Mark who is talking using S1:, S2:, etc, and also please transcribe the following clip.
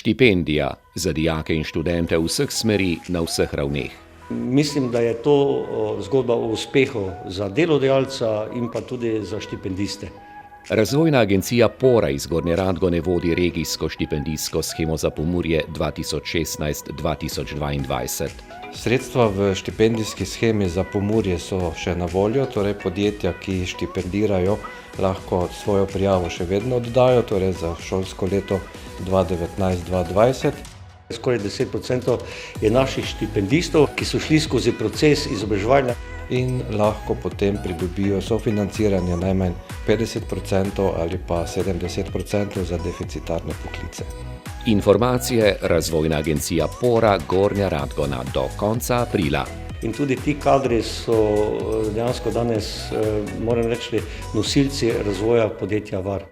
S1: Štipendija za dijake in študente vseh smeri na vseh ravneh.
S2: Mislim, da je to zgodba o uspehu za delodajalca in pa tudi za štipendiste.
S1: Razvojna agencija Pora iz Gornje Radgone vodi regijsko štipendijsko shemo za Pomurje 2016-2022.
S3: Sredstva v štipendijski shemi za Pomurje so še na voljo, torej podjetja, ki štipendirajo, lahko svojo prijavo še vedno oddajo, torej za šolsko leto 2019-2020.
S2: Skoraj 10% je naših štipendistov, ki so šli skozi proces izobraževanja.
S3: In lahko potem pridobijo sofinanciranje najmanj 50% ali pa 70% za deficitarne poklice.
S1: Informacije Razvojna agencija Pora Gornja Radgona do konca aprila.
S2: In tudi ti kadri so dejansko danes, moram reči, nosilci razvoja podjetja VAR.